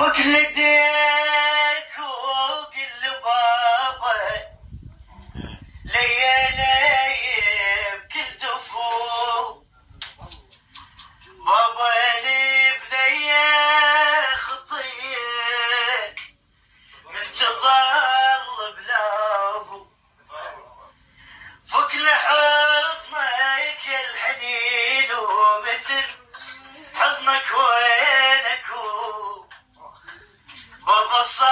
فك لديك وقل بابا ليالي بكل دفوف بابا لي بليا خطيك من تظل بلا ابو فك لحضنك الحنين ومثل حضنك وينك بابا صار